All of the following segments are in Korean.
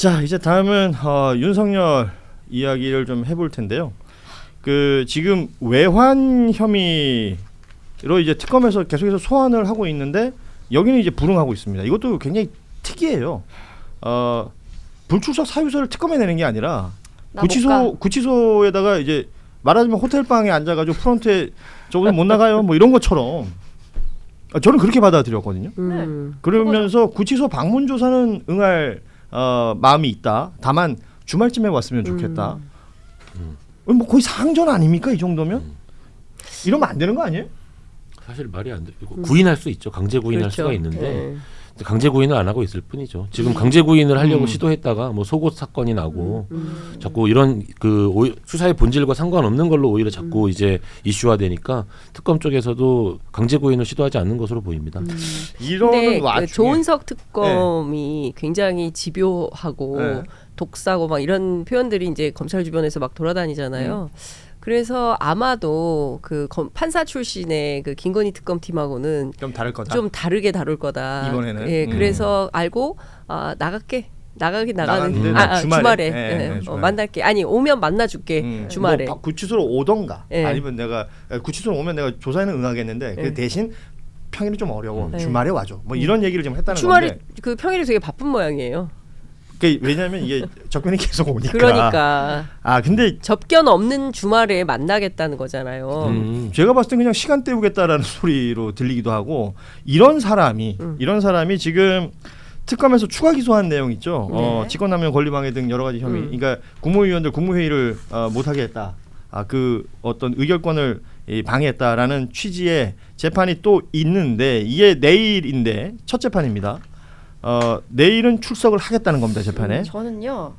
자, 이제 다음은 윤석열 이야기를 좀 해볼 텐데요. 그 지금 외환 혐의로 이제 특검에서 계속해서 소환을 하고 있는데 여기는 이제 불응하고 있습니다. 이것도 굉장히 특이해요. 불출석 사유서를 특검에 내는 게 아니라 구치소에다가 이제 말하자면 호텔 방에 앉아가지고 프런트에 저분은 못 나가요 뭐 이런 것처럼 저는 그렇게 받아들였거든요. 그러면서 구치소 방문 조사는 응할 마음이 있다. 다만 주말쯤에 왔으면 좋겠다. 뭐 거의 상전 아닙니까 이 정도면? 이러면 안 되는 거 아니에요? 사실 말이 안 돼. 구인할 수 있죠. 강제 구인할 그렇죠. 수가 있는데 강제 구인을 안 하고 있을 뿐이죠. 지금 강제 구인을 하려고 시도했다가 뭐 속옷 사건이 나고 자꾸 이런 그 수사의 본질과 상관없는 걸로 오히려 자꾸 이제 이슈화되니까 특검 쪽에서도 강제 구인을 시도하지 않는 것으로 보입니다. 이런 와중에 조은석 특검이 굉장히 집요하고 독사고 막 이런 표현들이 이제 검찰 주변에서 막 돌아다니잖아요. 그래서 아마도 그 판사 출신의 그 김건희 특검팀하고는 좀 다를 거다. 좀 다르게 다룰 거다. 이번에는. 예, 그래서 알고 나가긴 나가는 주말에 주말에. 만날게. 아니 오면 만나줄게 주말에. 뭐 구치소로 오던가 예. 아니면 내가 구치소로 오면 내가 조사에는 응하겠는데 그 대신 평일이 좀 어려워. 주말에 와줘. 뭐 이런 얘기를 좀 했다는 주말에 건데. 그 평일에 되게 바쁜 모양이에요. 왜냐하면 이게 접견이 계속 오니까. 그러니까. 근데 접견 없는 주말에 만나겠다는 거잖아요. 제가 봤을 때 그냥 시간 때우겠다라는 소리로 들리기도 하고 이런 사람이 지금 특검에서 추가 기소한 내용 있죠. 직권남용 권리방해 등 여러 가지 혐의. 그러니까 국무위원들 국무회의를 못하게 했다. 그 어떤 의결권을 방해했다라는 취지의 재판이 또 있는데 이게 내일인데 첫 재판입니다. 내일은 출석을 하겠다는 겁니다 재판에. 저는요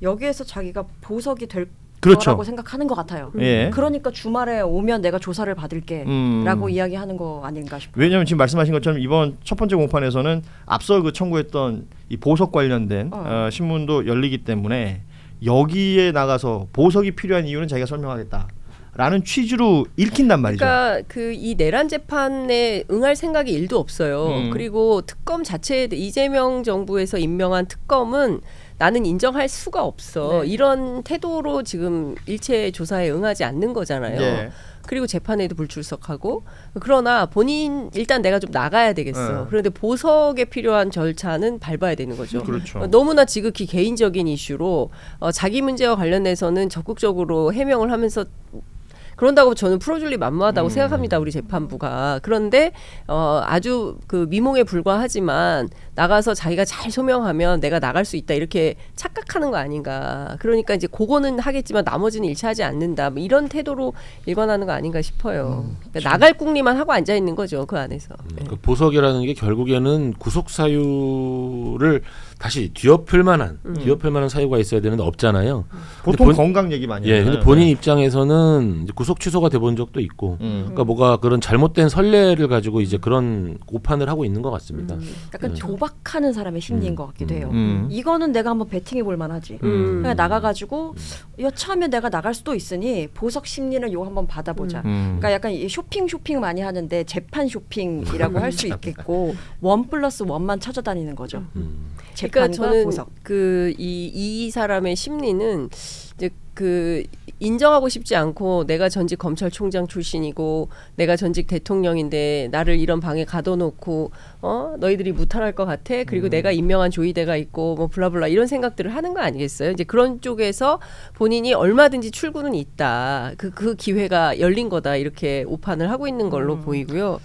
여기에서 자기가 보석이 될 그렇죠. 거라고 생각하는 것 같아요. 예. 그러니까 주말에 오면 내가 조사를 받을게라고 이야기하는 거 아닌가 싶어요. 왜냐하면 지금 말씀하신 것처럼 이번 첫 번째 공판에서는 앞서 그 청구했던 이 보석 관련된 신문도 열리기 때문에 여기에 나가서 보석이 필요한 이유는 자기가 설명하겠다. 라는 취지로 읽힌단 말이죠. 그러니까 그 이 내란 재판에 응할 생각이 1도 없어요. 그리고 특검 자체에 이재명 정부에서 임명한 특검은 나는 인정할 수가 없어. 네. 이런 태도로 지금 일체 조사에 응하지 않는 거잖아요. 네. 그리고 재판에도 불출석하고 그러나 본인 일단 내가 좀 나가야 되겠어. 그런데 보석에 필요한 절차는 밟아야 되는 거죠. 그렇죠. 너무나 지극히 개인적인 이슈로 자기 문제와 관련해서는 적극적으로 해명을 하면서 그런다고 저는 풀어줄리 만무하다고 생각합니다. 우리 재판부가. 그런데 아주 그 미몽에 불과하지만 나가서 자기가 잘 소명하면 내가 나갈 수 있다 이렇게 착각하는 거 아닌가. 그러니까 이제 그거는 하겠지만 나머지는 일치하지 않는다. 뭐 이런 태도로 일관하는 거 아닌가 싶어요. 그러니까 나갈 궁리만 하고 앉아 있는 거죠. 그 안에서. 그 보석이라는 게 결국에는 구속 사유를 다시 뒤엎을 만한 사유가 있어야 되는데 없잖아요. 보통 건강 얘기 많이 해요. 근데 본인 입장에서는 이제 구속 취소가 돼본 적도 있고, 그러니까 뭐가 그런 잘못된 선례를 가지고 이제 그런 오판을 하고 있는 것 같습니다. 약간 조박하는 사람의 심리인 것 같기도 해요. 이거는 내가 한번 베팅해 볼 만하지. 그냥 나가가지고 여차하면 내가 나갈 수도 있으니 보석 심리를 요 한번 받아보자. 그러니까 약간 쇼핑 많이 하는데 재판 쇼핑이라고 할 수 있겠고 1+1만 찾아다니는 거죠. 그러니까 재판과 저는 보석. 이 사람의 심리는 이제 그 인정하고 싶지 않고 내가 전직 검찰총장 출신이고 내가 전직 대통령인데 나를 이런 방에 가둬놓고 너희들이 무탈할 것 같아. 그리고 내가 임명한 조이대가 있고 뭐 블라블라 이런 생각들을 하는 거 아니겠어요? 이제 그런 쪽에서 본인이 얼마든지 출구는 있다. 그 기회가 열린 거다 이렇게 오판을 하고 있는 걸로 보이고요.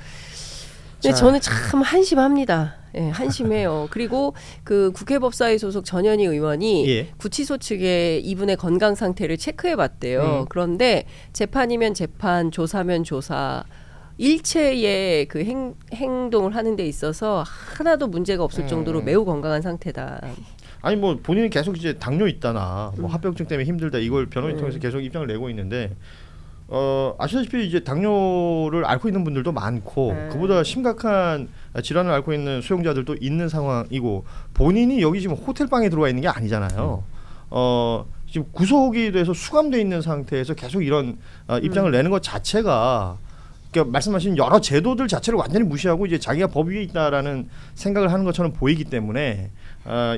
근데 저는 참 한심합니다. 예, 한심해요. 그리고 그 국회법사위 소속 전현희 의원이 구치소 측에 이분의 건강 상태를 체크해봤대요. 그런데 재판이면 재판, 조사면 조사, 일체의 그 행동을 하는 데 있어서 하나도 문제가 없을 정도로 매우 건강한 상태다. 아니 뭐 본인이 계속 이제 당뇨 있다나 뭐 합병증 때문에 힘들다 이걸 변호인 통해서 계속 입장을 내고 있는데. 아시다시피 이제 당뇨를 앓고 있는 분들도 많고 그보다 심각한 질환을 앓고 있는 수용자들도 있는 상황이고 본인이 여기 지금 호텔 방에 들어와 있는 게 아니잖아요. 지금 구속이 돼서 수감돼 있는 상태에서 계속 이런 입장을 내는 것 자체가 그러니까 말씀하신 여러 제도들 자체를 완전히 무시하고 이제 자기가 법 위에 있다라는 생각을 하는 것처럼 보이기 때문에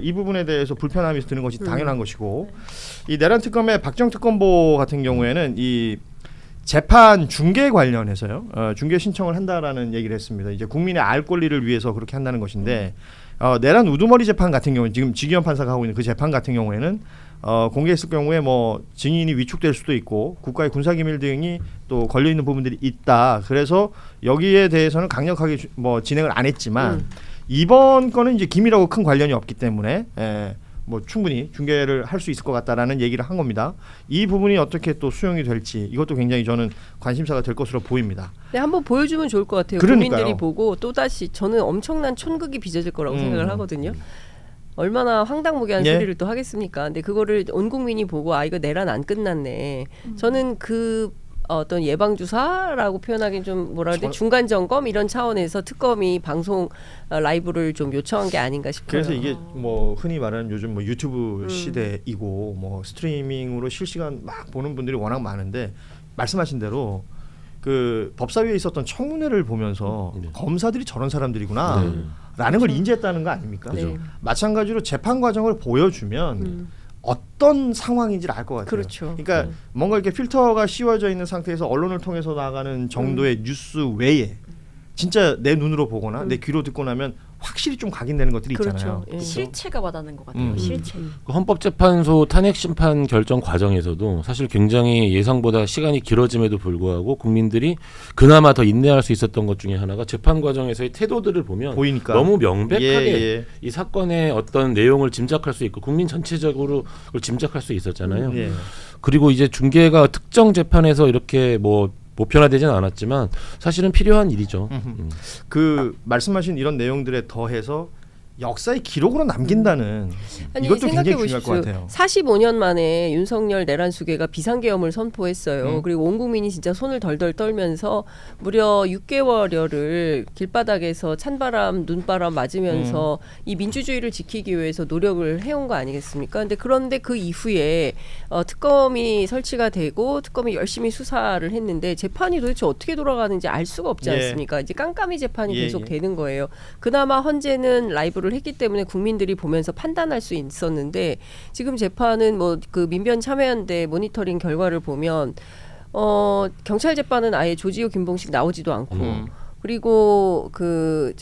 이 부분에 대해서 불편함이 드는 것이 당연한 것이고 이 내란 특검의 박정 특검보 같은 경우에는 이 재판 중계 관련해서요 중계 신청을 한다라는 얘기를 했습니다. 이제 국민의 알 권리를 위해서 그렇게 한다는 것인데 내란 우두머리 재판 같은 경우는 지금 지기현 판사가 하고 있는 그 재판 같은 경우에는 공개했을 경우에 뭐 증인이 위축될 수도 있고 국가의 군사기밀 등이 또 걸려 있는 부분들이 있다. 그래서 여기에 대해서는 강력하게 뭐 진행을 안 했지만 이번 건은 이제 기밀하고 큰 관련이 없기 때문에 뭐 충분히 중계를 할 수 있을 것 같다라는 얘기를 한 겁니다. 이 부분이 어떻게 또 수용이 될지 이것도 굉장히 저는 관심사가 될 것으로 보입니다. 네, 한번 보여주면 좋을 것 같아요. 그러니까요. 국민들이 보고 또 다시 저는 엄청난 촌극이 빚어질 거라고 생각을 하거든요. 얼마나 황당무계한 소리를 또 하겠습니까? 근데 그거를 온 국민이 보고 이거 내란 안 끝났네. 저는 그 어떤 예방 주사라고 표현하기는 좀 뭐라 그래 중간 점검 이런 차원에서 특검이 방송 라이브를 좀 요청한 게 아닌가 싶어요. 그래서 이게 뭐 흔히 말하는 요즘 뭐 유튜브 시대이고 뭐 스트리밍으로 실시간 막 보는 분들이 워낙 많은데 말씀하신 대로 그 법사위에 있었던 청문회를 보면서 검사들이 저런 사람들이구나 라는 걸 인지했다는 거 아닙니까? 네. 마찬가지로 재판 과정을 보여주면 어떤 상황인지를 알 것 같아요. 그렇죠. 그러니까 뭔가 이렇게 필터가 씌워져 있는 상태에서 언론을 통해서 나가는 정도의 뉴스 외에 진짜 내 눈으로 보거나 내 귀로 듣고 나면 확실히 좀 각인되는 것들이 있잖아요. 그렇죠. 예. 실체가 와닿는 것 같아요. 실체. 그 헌법재판소 탄핵 심판 결정 과정에서도 사실 굉장히 예상보다 시간이 길어짐에도 불구하고 국민들이 그나마 더 인내할 수 있었던 것 중에 하나가 재판 과정에서의 태도들을 보면 보이니까. 너무 명백하게 예. 이 사건의 어떤 내용을 짐작할 수 있고 국민 전체적으로 그걸 짐작할 수 있었잖아요. 예. 그리고 이제 중계가 특정 재판에서 이렇게 뭐 보편화되지는 않았지만 사실은 필요한 일이죠. 그 말씀하신 이런 내용들에 더해서 역사의 기록으로 남긴다는 아니, 이것도 굉장히 생각해 중요할 것 보십시오. 같아요. 45년 만에 윤석열 내란 수계가 비상계엄을 선포했어요. 그리고 온 국민이 진짜 손을 덜덜 떨면서 무려 6개월여를 길바닥에서 찬바람, 눈바람 맞으면서 이 민주주의를 지키기 위해서 노력을 해온 거 아니겠습니까? 그런데 그 이후에 특검이 설치가 되고 특검이 열심히 수사를 했는데 재판이 도대체 어떻게 돌아가는지 알 수가 없지 않습니까? 이제 깜깜이 재판이 계속 되는 거예요. 그나마 헌재는 라이브를 했기 때문에 국민들이 보면서 판단할 수 있었는데 지금 재판은 뭐 그 민변 참여연대 모니터링 결과를 보면 경찰 재판은 아예 조지호 김봉식 나오지도 않고 그리고 그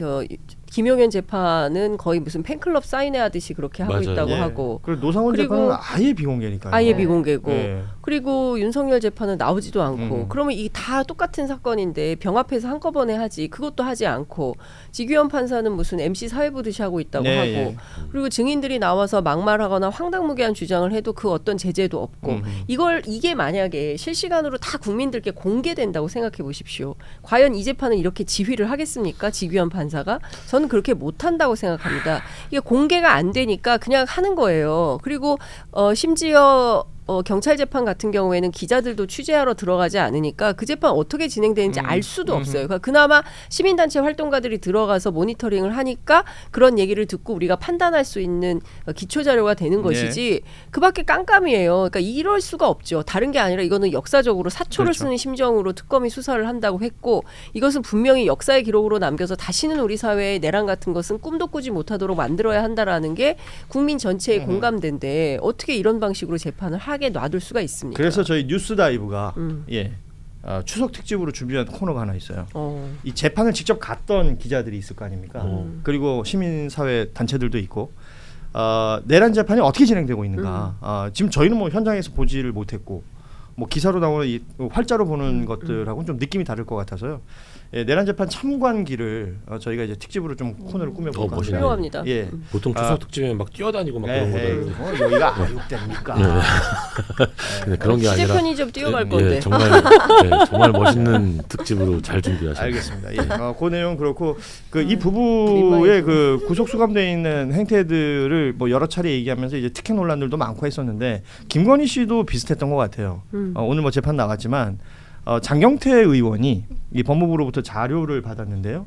김용현 재판은 거의 무슨 팬클럽 사인회 하듯이 그렇게 하고 맞아요. 있다고 예. 하고 그리고 노상원 그리고 재판은 아예 비공개니까요. 아예 비공개고 예. 그리고 윤석열 재판은 나오지도 않고 그러면 이 다 똑같은 사건인데 병합해서 한꺼번에 하지 그것도 하지 않고 지규현 판사는 무슨 MC 사회 보듯이 하고 있다고 네, 하고 예. 그리고 증인들이 나와서 막말하거나 황당무계한 주장을 해도 그 어떤 제재도 없고 이게 만약에 실시간으로 다 국민들께 공개된다고 생각해 보십시오. 과연 이 재판은 이렇게 지휘를 하겠습니까? 지규현 판사가? 저는 그렇게 못한다고 생각합니다. 이게 공개가 안 되니까 그냥 하는 거예요. 그리고 심지어 경찰 재판 같은 경우에는 기자들도 취재하러 들어가지 않으니까 그 재판 어떻게 진행되는지 알 수도 없어요. 그러니까 그나마 시민단체 활동가들이 들어가서 모니터링을 하니까 그런 얘기를 듣고 우리가 판단할 수 있는 기초자료가 되는 것이지 그밖에 깜깜이에요. 그러니까 이럴 수가 없죠. 다른 게 아니라 이거는 역사적으로 사초를 그렇죠. 쓰는 심정으로 특검이 수사를 한다고 했고 이것은 분명히 역사의 기록으로 남겨서 다시는 우리 사회에 내란 같은 것은 꿈도 꾸지 못하도록 만들어야 한다라는 게 국민 전체의 공감대인데 어떻게 이런 방식으로 재판을 하게 놔둘 수가 있습니까? 그래서 저희 뉴스다이브가 추석 특집으로 준비한 코너가 하나 있어요. 이 재판을 직접 갔던 기자들이 있을 거 아닙니까? 그리고 시민사회 단체들도 있고 내란 재판이 어떻게 진행되고 있는가. 지금 저희는 뭐 현장에서 보지를 못했고 뭐 기사로 나오는 이 활자로 보는 것들하고는 좀 느낌이 다를 것 같아서요. 내란 재판 참관기를 저희가 이제 특집으로 좀 코너를 꾸며볼까 합니다. 훌륭합니다. 예. 보통 추석 특집에 막 뛰어다니고 막 그런 거들. 여기가 아육대입니까? 네, 그런 게 아니라 취재 편의점 뛰어갈 건데. 정말 멋있는 특집으로 잘 준비하셨습니다. 알겠습니다. 예. 그 내용 그렇고 이 부부의 그 구속 수감돼 있는 행태들을 뭐 여러 차례 얘기하면서 이제 특혜 논란들도 많고 했었는데 김건희 씨도 비슷했던 것 같아요. 오늘 뭐 재판 나갔지만 장경태 의원이 이 법무부로부터 자료를 받았는데요.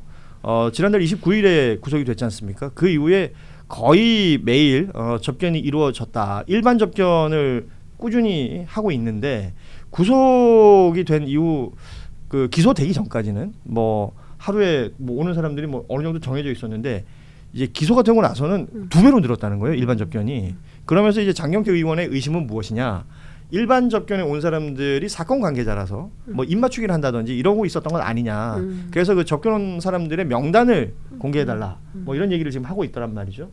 지난달 29일에 구속이 됐지 않습니까? 그 이후에 거의 매일 접견이 이루어졌다. 일반 접견을 꾸준히 하고 있는데 구속이 된 이후 그 기소되기 전까지는 뭐 하루에 뭐 오는 사람들이 뭐 어느 정도 정해져 있었는데 이제 기소가 되고 나서는 2배로 늘었다는 거예요. 일반 접견이. 그러면서 이제 장경태 의원의 의심은 무엇이냐? 일반 접견에 온 사람들이 사건 관계자라서 뭐 입맞추기를 한다든지 이러고 있었던 건 아니냐. 그래서 그 접견 온 사람들의 명단을 공개해달라. 뭐 이런 얘기를 지금 하고 있더란 말이죠.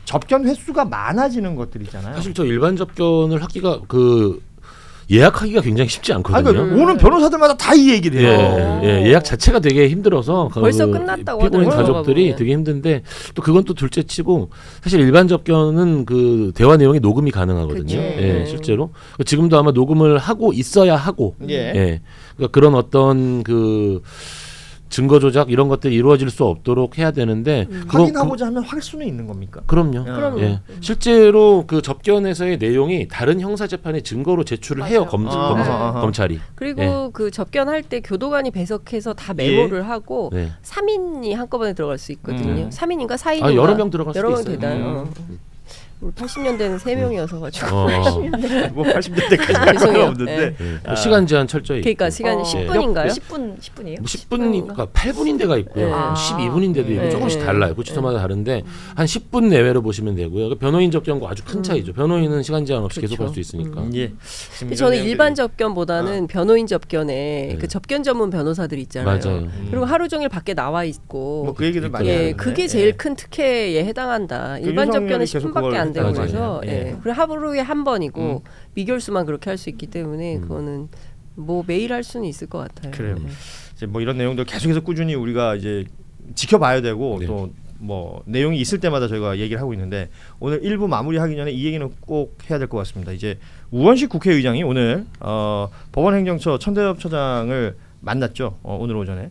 접견 횟수가 많아지는 것들이잖아요. 사실 저 일반 접견을 하기가 예약하기가 굉장히 쉽지 않거든요. 그러니까 오는 변호사들마다 다 이 얘기를 해요. 예약 자체가 되게 힘들어서 벌써 끝났다고 피고인 하더라고요. 가족들이 되게 힘든데 또 그건 또 둘째치고 사실 일반 접견은 그 대화 내용이 녹음이 가능하거든요. 그치. 예, 실제로 지금도 아마 녹음을 하고 있어야 하고 예. 그러니까 그런 어떤 그 증거 조작 이런 것들이 이루어질 수 없도록 해야 되는데 확인하고자 하면 할 수는 있는 겁니까? 그럼요. 그럼요. 예. 실제로 그 접견에서의 내용이 다른 형사 재판의 증거로 제출을 해요. 검찰이. 그리고 예. 그 접견할 때 교도관이 배석해서 다 메모를 하고 네. 3인이 한꺼번에 들어갈 수 있거든요. 3인인가 4인인가 아, 여러 명 들어갈 여러 수도 명 있어요. 되나요? 우리 80년대는 3명이어서 가지고 뭐 80년대까지 죄송해요. 없는데 뭐 시간 제한 철저히 그러니까 있고. 시간이 10분인가요? 10분이에요? 뭐 10분이니까 8분인 데가 있고요. 네. 12분인 데도 있고 네. 조금씩 네. 달라요. 구치소마다 다른데 한 10분 내외로 보시면 되고요. 그 변호인 접견과 아주 큰 차이죠. 변호인은 시간 제한 없이 계속 할 수 있으니까. 예. 근데 저는 일반 접견보다는 변호인 접견에 네. 그 접견 전문 변호사들 있잖아요. 맞아요. 그리고 하루 종일 밖에 나와 있고 뭐 그 얘기들 많이 예, 하는데. 그게 제일 큰 특혜에 해당한다. 일반 접견은 윤석열이 계속 10분밖에 안 되고 그걸 그래서 했다고 예. 그리고 하루에 한 번이고 미결수만 그렇게 할 수 있기 때문에 그거는 뭐 매일 할 수는 있을 것 같아요. 그래요. 네. 이제 뭐 이런 내용들 계속해서 꾸준히 우리가 이제 지켜봐야 되고 네. 또 뭐 내용이 있을 때마다 저희가 얘기를 하고 있는데 오늘 1부 마무리하기 전에 이 얘기는 꼭 해야 될 것 같습니다. 이제 우원식 국회의장이 오늘 법원행정처 천대엽 처장을 만났죠. 오늘 오전에.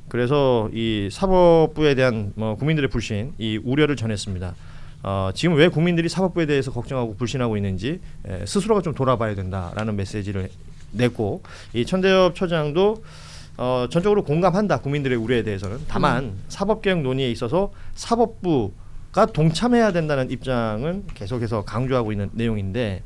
그래서 이 사법부에 대한 국민들의 불신, 이 우려를 전했습니다. 지금 왜 국민들이 사법부에 대해서 걱정하고 불신하고 있는지 스스로가 좀 돌아봐야 된다라는 메시지를 냈고 이 천대엽 처장도 전적으로 공감한다 국민들의 우려에 대해서는 다만 사법개혁 논의에 있어서 사법부가 동참해야 된다는 입장은 계속해서 강조하고 있는 내용인데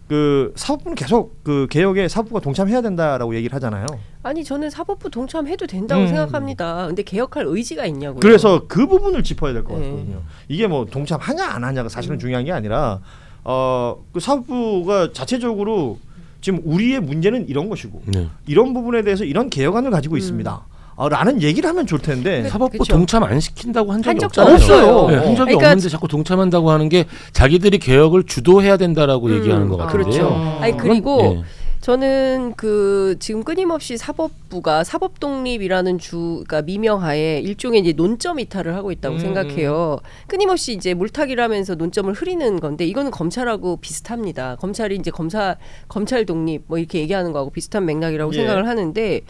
그 사법부는 계속 그 개혁에 사법부가 동참해야 된다라고 얘기를 하잖아요. 아니 저는 사법부 동참해도 된다고 생각합니다. 근데 개혁할 의지가 있냐고요. 그래서 그 부분을 짚어야 될 것 네. 같거든요. 이게 뭐 동참하냐 안 하냐가 사실은 중요한 게 아니라 그 사법부가 자체적으로 지금 우리의 문제는 이런 것이고 이런 부분에 대해서 이런 개혁안을 가지고 있습니다. 라는 얘기를 하면 좋을 텐데 사법부 그쵸. 동참 안 시킨다고 한 적이 한 적도 없잖아요. 없어요. 네, 한 적이 그러니까 없는데 자꾸 동참한다고 하는 게 자기들이 개혁을 주도해야 된다라고 얘기하는 것 같은데요. 그렇죠. 아니 그리고 예. 저는 그 지금 끊임없이 사법부가 사법 독립이라는 그러니까 미명하에 일종의 이제 논점 이탈을 하고 있다고 생각해요. 끊임없이 이제 물타기를 하면서 논점을 흐리는 건데 이거는 검찰하고 비슷합니다. 검찰이 이제 검찰 독립 뭐 이렇게 얘기하는 거하고 비슷한 맥락이라고 예. 생각을 하는데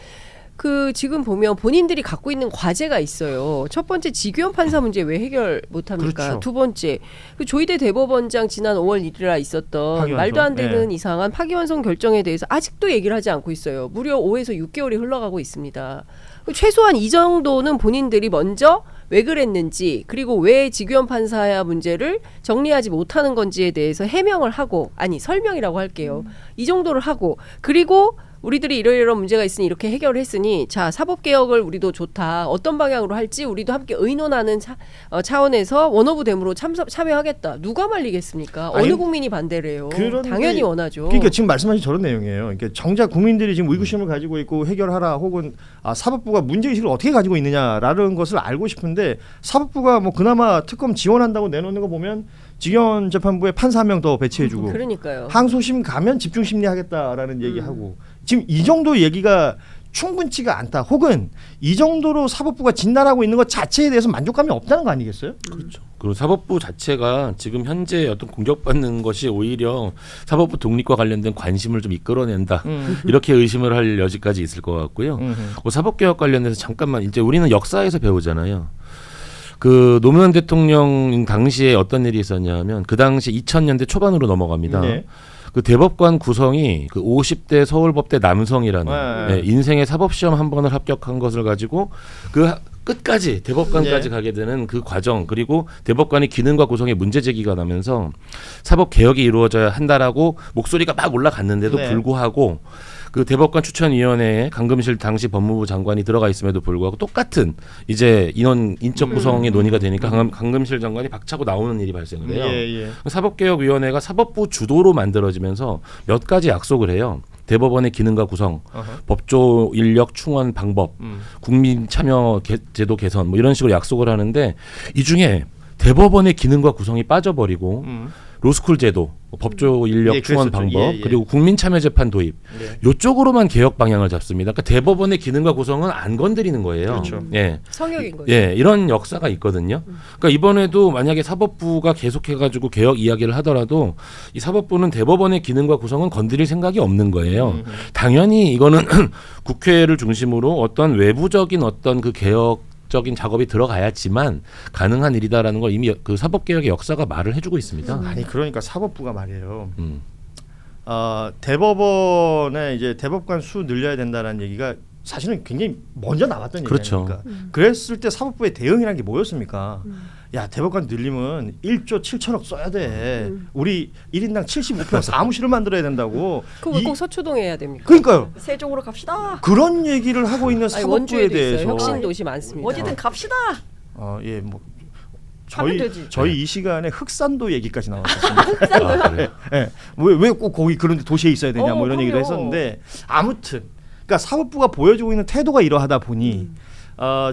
그 지금 보면 본인들이 갖고 있는 과제가 있어요. 첫 번째 지규현 판사 문제 왜 해결 못합니까? 그렇죠. 두 번째 그 조희대 대법원장 지난 5월 1일에 있었던 파기환송. 말도 안 되는 네. 이상한 파기환송 결정에 대해서 아직도 얘기를 하지 않고 있어요. 무려 5에서 6개월이 흘러가고 있습니다. 최소한 이 정도는 본인들이 먼저 왜 그랬는지 그리고 왜 지규현 판사의 문제를 정리하지 못하는 건지에 대해서 해명을 하고 아니 설명이라고 할게요. 이 정도를 하고 그리고 우리들이 이러이러한 문제가 있으니 이렇게 해결을 했으니 자 사법개혁을 우리도 좋다. 어떤 방향으로 할지 우리도 함께 의논하는 차원에서 원오브댐으로 참여하겠다. 누가 말리겠습니까? 아니, 어느 국민이 반대를 해요. 그런데 당연히 원하죠. 그러니까 지금 말씀하신 저런 내용이에요. 그러니까 정작 국민들이 지금 의구심을 가지고 있고 해결하라 혹은 사법부가 문제의식을 어떻게 가지고 있느냐라는 것을 알고 싶은데 사법부가 뭐 그나마 특검 지원한다고 내놓는 거 보면 지규현 재판부에 판사 한 명 더 배치해주고 그러니까요. 항소심 가면 집중심리하겠다라는 얘기하고 지금 이 정도 얘기가 충분치가 않다. 혹은 이 정도로 사법부가 진단하고 있는 것 자체에 대해서 만족감이 없다는 거 아니겠어요? 그렇죠. 그리고 사법부 자체가 지금 현재 어떤 공격받는 것이 오히려 사법부 독립과 관련된 관심을 좀 이끌어낸다. 이렇게 의심을 할 여지까지 있을 것 같고요. 사법개혁 관련해서 잠깐만 이제 우리는 역사에서 배우잖아요. 그 노무현 대통령 당시에 어떤 일이 있었냐면 그 당시 2000년대 초반으로 넘어갑니다. 네. 그 대법관 구성이 그 50대 서울법대 남성이라는 인생의 사법시험 한 번을 합격한 것을 가지고 그 끝까지 대법관까지 가게 되는 그 과정 그리고 대법관의 기능과 구성에 문제 제기가 나면서 사법 개혁이 이루어져야 한다라고 목소리가 막 올라갔는데도 불구하고 그 대법관 추천위원회에 강금실 당시 법무부 장관이 들어가 있음에도 불구하고 똑같은 이제 인적 구성의 논의가 되니까 강금실 장관이 박차고 나오는 일이 발생을 해요. 사법개혁위원회가 사법부 주도로 만들어지면서 몇 가지 약속을 해요. 대법원의 기능과 구성, 법조 인력 충원 방법, 국민 참여 제도 개선 뭐 이런 식으로 약속을 하는데 이 중에 대법원의 기능과 구성이 빠져버리고 로스쿨 제도, 법조 인력 충원 방법 그리고 국민 참여 재판 도입 이쪽으로만 개혁 방향을 잡습니다. 그러니까 대법원의 기능과 구성은 안 건드리는 거예요. 그렇죠. 성역인 거죠. 이런 역사가 있거든요. 그러니까 이번에도 만약에 사법부가 계속해가지고 개혁 이야기를 하더라도 이 사법부는 대법원의 기능과 구성은 건드릴 생각이 없는 거예요. 당연히 이거는 국회를 중심으로 어떤 외부적인 어떤 그 개혁적인 작업이 들어가야지만 가능한 일이다라는 걸 이미 그 사법개혁의 역사가 말을 해주고 있습니다. 아니 그러니까 사법부가 말이에요. 대법원에 이제 대법관 수 늘려야 된다는 얘기가 사실은 굉장히 먼저 나왔던 얘기니까. 그랬을 때 사법부의 대응이라는 게 뭐였습니까? 야 대법관 늘리면 1조 7천억 써야 돼. 우리 1인당 75평 사무실을 만들어야 된다고. 그거 꼭 서초동에 해야 됩니까? 그러니까요. 세종으로 갑시다. 그런 얘기를 하고 있는 사법부에 원주에도 대해서 있어요. 혁신 도시 많습니다. 어디든 갑시다. 예, 뭐 하면 되지. 저희 이 시간에 흑산도 얘기까지 나왔었습니다. 왜 꼭 거기 그런 도시에 있어야 되냐 뭐 이런 얘기도 했었는데 아무튼 그러니까 사법부가 보여주고 있는 태도가 이러하다 보니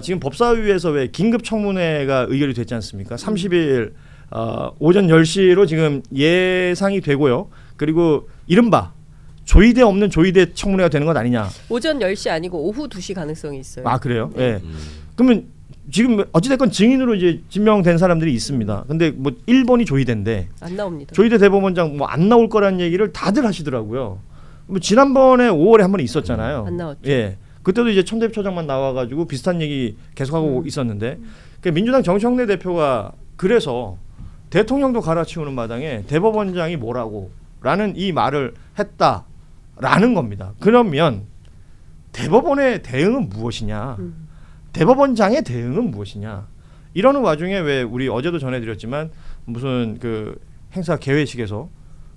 지금 법사위에서 왜 긴급 청문회가 의결이 됐지 않습니까? 30일 오전 10시로 지금 예상이 되고요. 그리고 이른바 조의대 없는 조의대 청문회가 되는 것 아니냐. 오전 10시 아니고 오후 2시 가능성이 있어요. 아 그래요? 예. 그러면 지금 어찌됐건 증인으로 이제 증명된 사람들이 있습니다. 근데 뭐 1번이 조의대인데 안 나옵니다. 조의대 대법원장 뭐 안 나올 거라는 얘기를 다들 하시더라고요. 뭐 지난번에 5월에 한 번 있었잖아요. 안 나왔죠. 예. 그때도 이제 천대표장만 나와가지고 비슷한 얘기 계속하고 있었는데 그러니까 민주당 정청래 대표가 그래서 대통령도 갈아치우는 마당에 대법원장이 뭐라고라는 이 말을 했다라는 겁니다. 그러면 대법원의 대응은 무엇이냐? 대법원장의 대응은 무엇이냐? 이러는 와중에 왜 우리 어제도 전해드렸지만 무슨 그 행사 개회식에서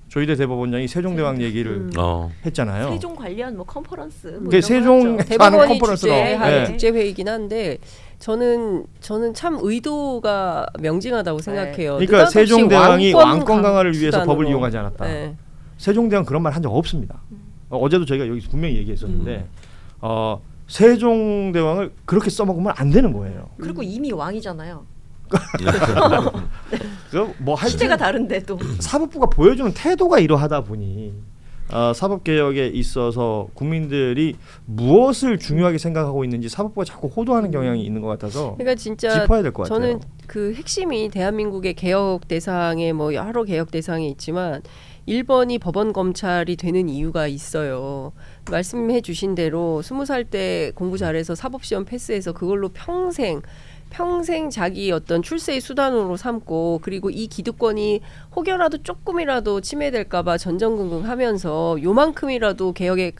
조의대 대법원장이 세종대왕 얘기를 했잖아요. 세종 관련 뭐 컨퍼런스. 뭐 세종 대법원이 주재하는 국제회의긴 한데 저는 참 의도가 명징하다고 생각해요. 그러니까 세종대왕이 왕권 강화를 위해서 법을 이용하지 않았다. 세종대왕 그런 말 한 적 없습니다. 어제도 저희가 여기 분명히 얘기했었는데 세종대왕을 그렇게 써먹으면 안 되는 거예요. 그리고 이미 왕이잖아요. 뭐 시대가 다른데도 사법부가 보여주는 태도가 이러하다 보니 사법개혁에 있어서 국민들이 무엇을 중요하게 생각하고 있는지 사법부가 자꾸 호도하는 경향이 있는 것 같아서 그러니까 진짜 짚어야 될 것 같아요. 저는 그 핵심이 대한민국의 개혁 대상에 뭐 여러 개혁 대상이 있지만 1번이 법원 검찰이 되는 이유가 있어요. 말씀해 주신 대로 20살 때 공부 잘해서 사법시험 패스해서 그걸로 평생 자기 어떤 출세의 수단으로 삼고 그리고 이 기득권이 혹여라도 조금이라도 침해될까봐 전전긍긍하면서 요만큼이라도 개혁의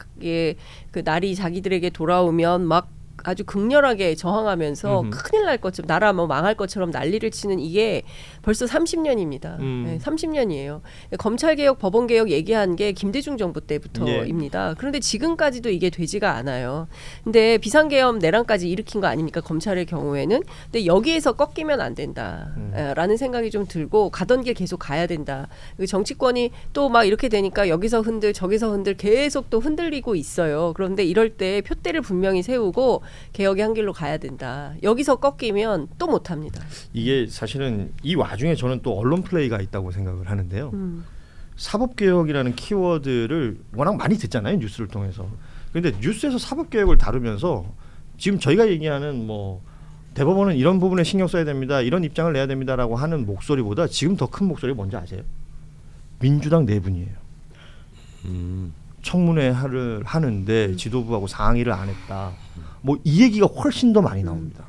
그 날이 자기들에게 돌아오면 막 아주 극렬하게 저항하면서 큰일 날 것처럼 나라 뭐 망할 것처럼 난리를 치는 이게 벌써 30년입니다. 네, 30년이에요. 검찰개혁, 법원개혁 얘기한 게 김대중 정부 때부터입니다. 그런데 지금까지도 이게 되지가 않아요. 근데 비상계엄 내란까지 일으킨 거 아닙니까? 검찰의 경우에는. 근데 여기에서 꺾이면 안 된다라는 생각이 좀 들고 가던 길 계속 가야 된다. 정치권이 또 막 이렇게 되니까 여기서 흔들 저기서 흔들 계속 또 흔들리고 있어요. 그런데 이럴 때 표대를 분명히 세우고 개혁의 한 길로 가야 된다. 여기서 꺾이면 또 못합니다. 이게 사실은 이 와중에 저는 또 언론 플레이가 있다고 생각을 하는데요. 사법개혁이라는 키워드를 워낙 많이 듣잖아요. 뉴스를 통해서. 그런데 뉴스에서 사법개혁을 다루면서 지금 저희가 얘기하는 뭐 대법원은 이런 부분에 신경 써야 됩니다. 이런 입장을 내야 됩니다라고 하는 목소리보다 지금 더 큰 목소리 뭔지 아세요? 민주당 내분이에요. 청문회를 하는데 지도부하고 상의를 안 했다. 뭐 이 얘기가 훨씬 더 많이 나옵니다.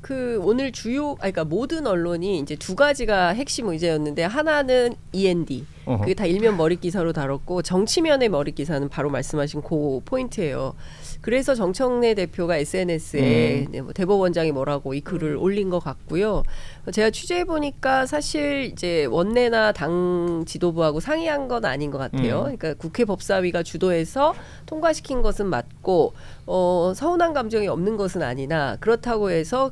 그 오늘 그러니까 모든 언론이 이제 두 가지가 핵심 의제였는데 하나는 END 그게 다 일면 머릿 기사로 다뤘고 정치면의 머릿 기사는 바로 말씀하신 그 포인트예요. 그래서 정청래 대표가 SNS에 뭐 대법원장이 뭐라고 이 글을 올린 것 같고요. 제가 취재해 보니까 사실 이제 원내나 당 지도부하고 상의한 건 아닌 것 같아요. 그러니까 국회 법사위가 주도해서 통과시킨 것은 맞고 서운한 감정이 없는 것은 아니나 그렇다고 해서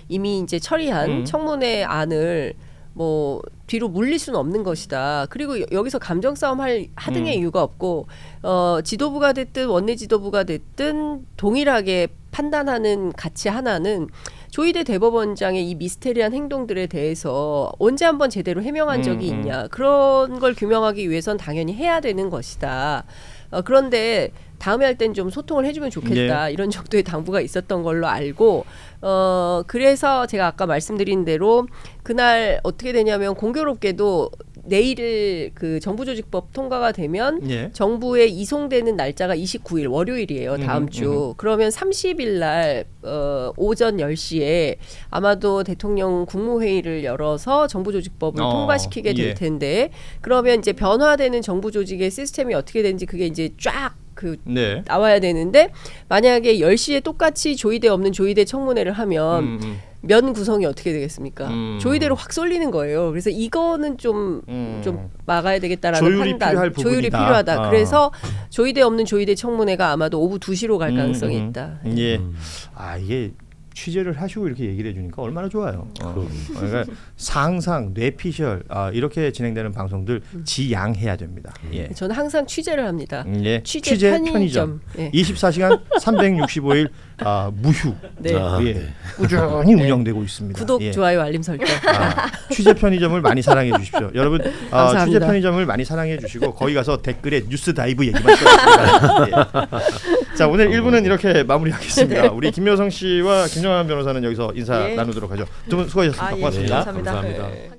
이미 이제 처리한 청문회 안을 뭐 뒤로 물릴 수는 없는 것이다. 그리고 여기서 감정 싸움 하등의 이유가 없고 지도부가 됐든 원내 지도부가 됐든 동일하게 판단하는 가치 하나는 조희대 대법원장의 이 미스테리한 행동들에 대해서 언제 한번 제대로 해명한 적이 있냐. 그런 걸 규명하기 위해선 당연히 해야 되는 것이다. 그런데 다음에 할 땐 좀 소통을 해주면 좋겠다. 이런 정도의 당부가 있었던 걸로 알고 그래서 제가 아까 말씀드린 대로 그날 어떻게 되냐면 공교롭게도 내일 그 정부조직법 통과가 되면 정부에 이송되는 날짜가 29일 월요일이에요. 다음 주. 그러면 30일 날 오전 10시에 아마도 대통령 국무회의를 열어서 정부조직법을 통과시키게 될 텐데 그러면 이제 변화되는 정부조직의 시스템이 어떻게 되는지 그게 이제 쫙 나와야 되는데 만약에 10시에 똑같이 조의대 없는 조의대 청문회를 하면 면 구성이 어떻게 되겠습니까? 조의대로 확 쏠리는 거예요. 그래서 이거는 좀 막아야 되겠다라는 조율이 판단. 조율이 필요하다. 그래서 조의대 없는 조의대 청문회가 아마도 오후 2시로 갈 가능성이 있다. 예. 아 이게 취재를 하시고 이렇게 얘기를 해주니까 얼마나 좋아요. 그러니까 상상, 뇌피셜 이렇게 진행되는 방송들 지양해야 됩니다. 예. 저는 항상 취재를 합니다. 예. 취재 편의점. 예. 24시간 365일 무휴 꾸준히 운영되고 있습니다. 구독, 예. 좋아요, 알림 설정. 취재 편의점을 많이 사랑해 주십시오. 여러분 감사합니다. 취재 편의점을 많이 사랑해 주시고 거기 가서 댓글에 뉴스 다이브 얘기만 써주세요. 예. 자 오늘 1부는 이렇게 마무리하겠습니다. 우리 김여성 씨와 김정환 변호사는 여기서 인사 나누도록 하죠. 두 분 수고하셨습니다. 고맙습니다. 감사합니다. 감사합니다.